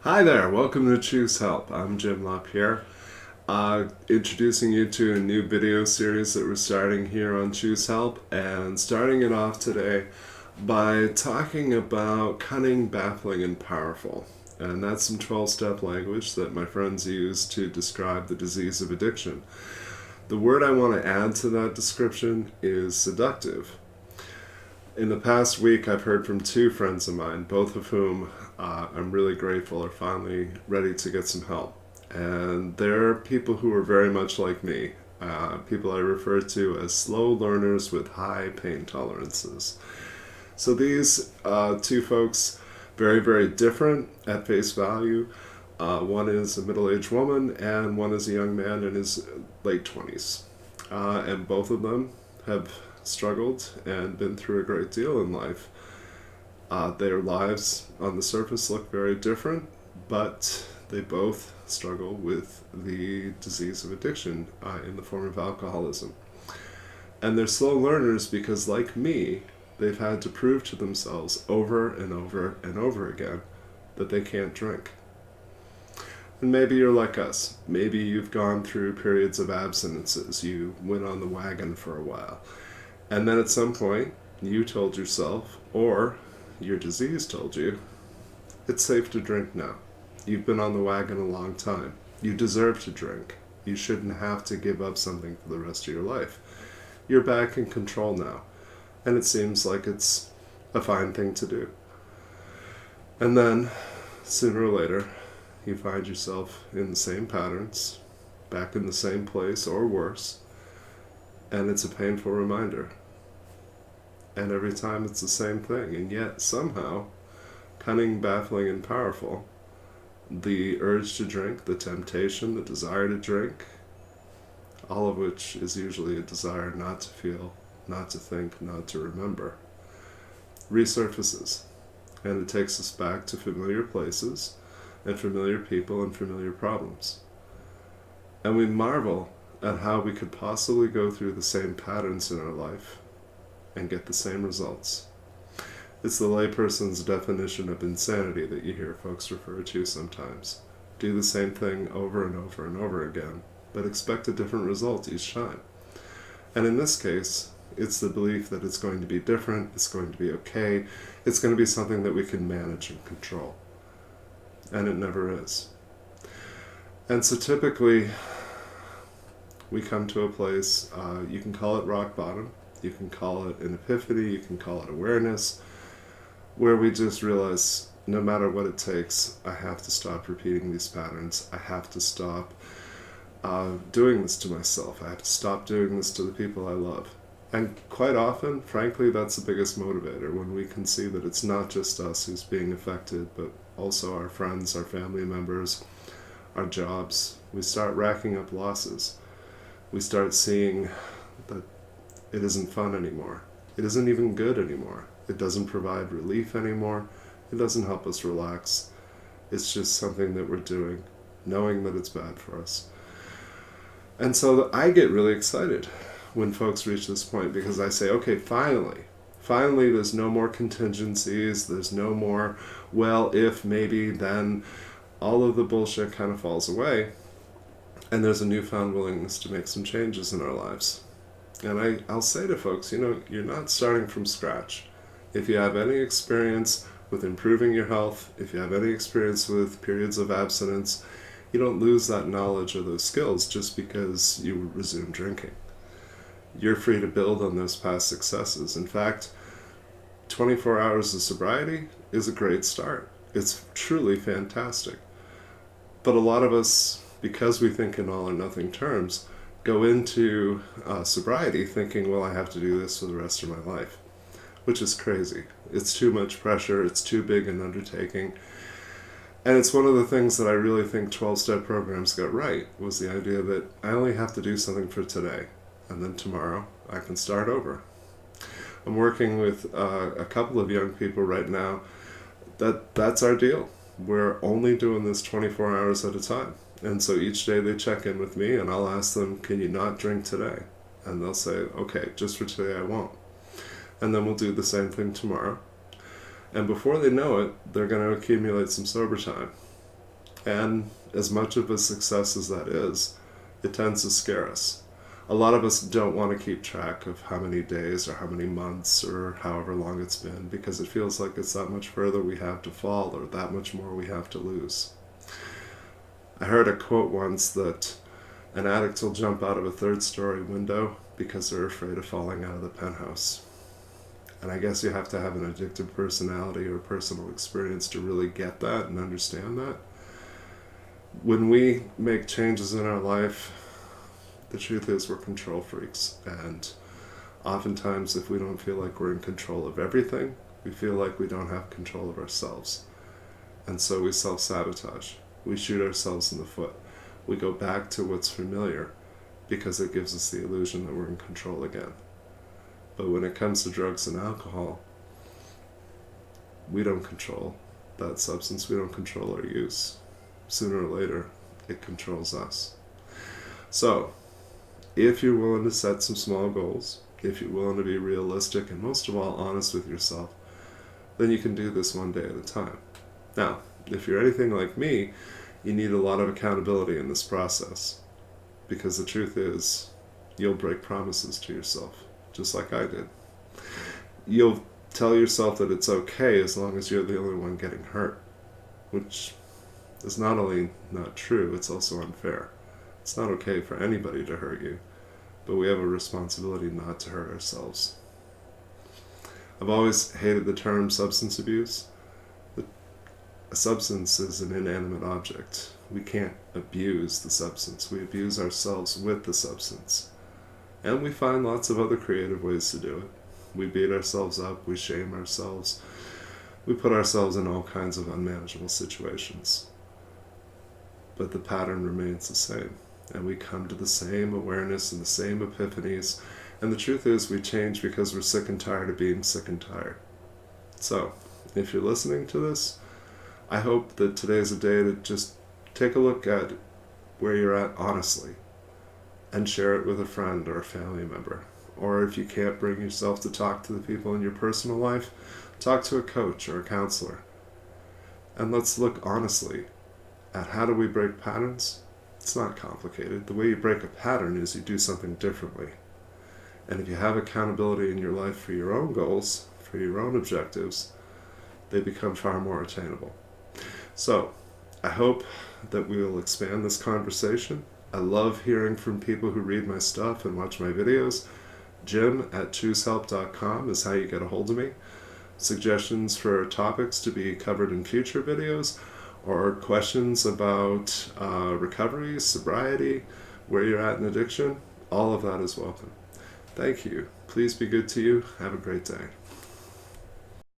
Hi there, welcome to Choose Help. I'm Jim LaPierre, introducing you to a new video series that we're starting here on Choose Help, and starting it off today by talking about cunning, baffling, and powerful. And that's some 12-step language that my friends use to describe the disease of addiction. The word I want to add to that description is seductive. In the past week, I've heard from two friends of mine, both of whom I'm really grateful are finally ready to get some help. And they're people who are very much like me, people I refer to as slow learners with high pain tolerances. So these two folks, very, very different at face value. One is a middle-aged woman, and one is a young man in his late 20s. And both of them have struggled and been through a great deal in life. Their lives on the surface look very different, but they both struggle with the disease of addiction in the form of alcoholism. And they're slow learners because, like me, they've had to prove to themselves over and over and over again that they can't drink. And maybe you're like us. Maybe you've gone through periods of abstinences. You went on the wagon for a while. And then at some point, you told yourself, or your disease told you, it's safe to drink now. You've been on the wagon a long time. You deserve to drink. You shouldn't have to give up something for the rest of your life. You're back in control now. And it seems like it's a fine thing to do. And then, sooner or later, you find yourself in the same patterns, back in the same place, or worse, and it's a painful reminder. And every time it's the same thing, and yet somehow, cunning, baffling, and powerful, the urge to drink, the temptation, the desire to drink, all of which is usually a desire not to feel, not to think, not to remember, resurfaces. And it takes us back to familiar places, and familiar people, and familiar problems. And we marvel at how we could possibly go through the same patterns in our life and get the same results. It's the layperson's definition of insanity that you hear folks refer to sometimes. Do the same thing over and over and over again, but expect a different result each time. And in this case, it's the belief that it's going to be different, it's going to be okay, it's going to be something that we can manage and control. And it never is. And so typically, we come to a place, you can call it rock bottom, you can call it an epiphany, you can call it awareness, where we just realize no matter what it takes, I have to stop repeating these patterns. I have to stop doing this to myself. I have to stop doing this to the people I love. And quite often, frankly, that's the biggest motivator, when we can see that it's not just us who's being affected, but also our friends, our family members, our jobs. We start racking up losses. We start seeing that it isn't fun anymore. It isn't even good anymore. It doesn't provide relief anymore. It doesn't help us relax. It's just something that we're doing, knowing that it's bad for us. And so I get really excited when folks reach this point, because I say, okay, finally, there's no more contingencies, there's no more, well, if, maybe, then. All of the bullshit kind of falls away, and there's a newfound willingness to make some changes in our lives. And I'll say to folks, you're not starting from scratch. If you have any experience with improving your health, if you have any experience with periods of abstinence, you don't lose that knowledge or those skills just because you resume drinking. You're free to build on those past successes. In fact, 24 hours of sobriety is a great start. It's truly fantastic. But a lot of us, because we think in all or nothing terms, go into sobriety thinking, well, I have to do this for the rest of my life, which is crazy. It's too much pressure. It's too big an undertaking. And it's one of the things that I really think 12-step programs got right, was the idea that I only have to do something for today, and then tomorrow I can start over. I'm working with a couple of young people right now. That's our deal. We're only doing this 24 hours at a time. And so each day they check in with me, and I'll ask them, can you not drink today? And they'll say, okay, just for today I won't. And then we'll do the same thing tomorrow. And before they know it, they're going to accumulate some sober time. And as much of a success as that is, it tends to scare us. A lot of us don't want to keep track of how many days or how many months or however long it's been, because it feels like it's that much further we have to fall or that much more we have to lose. I heard a quote once that an addict will jump out of a third-story window because they're afraid of falling out of the penthouse. And I guess you have to have an addictive personality or personal experience to really get that and understand that. When we make changes in our life, the truth is we're control freaks. And oftentimes if we don't feel like we're in control of everything, we feel like we don't have control of ourselves. And so we self-sabotage. We shoot ourselves in the foot. We go back to what's familiar because it gives us the illusion that we're in control again. But when it comes to drugs and alcohol, we don't control that substance. We don't control our use. Sooner or later, it controls us. So, if you're willing to set some small goals, if you're willing to be realistic and most of all honest with yourself, then you can do this one day at a time. Now, if you're anything like me, you need a lot of accountability in this process, because the truth is, you'll break promises to yourself, just like I did. You'll tell yourself that it's okay as long as you're the only one getting hurt, which is not only not true, it's also unfair. It's not okay for anybody to hurt you, but we have a responsibility not to hurt ourselves. I've always hated the term substance abuse. A substance is an inanimate object. We can't abuse the substance. We abuse ourselves with the substance. And we find lots of other creative ways to do it. We beat ourselves up, we shame ourselves, we put ourselves in all kinds of unmanageable situations. But the pattern remains the same, and we come to the same awareness and the same epiphanies, and the truth is we change because we're sick and tired of being sick and tired. So, if you're listening to this, I hope that today's a day to just take a look at where you're at honestly and share it with a friend or a family member. Or if you can't bring yourself to talk to the people in your personal life, talk to a coach or a counselor. And let's look honestly at how do we break patterns. It's not complicated. The way you break a pattern is you do something differently. And if you have accountability in your life for your own goals, for your own objectives, they become far more attainable. So, I hope that we will expand this conversation. I love hearing from people who read my stuff and watch my videos. Jim@choosehelp.com is how you get a hold of me. Suggestions for topics to be covered in future videos, or questions about recovery, sobriety, where you're at in addiction, all of that is welcome. Thank you. Please be good to you. Have a great day.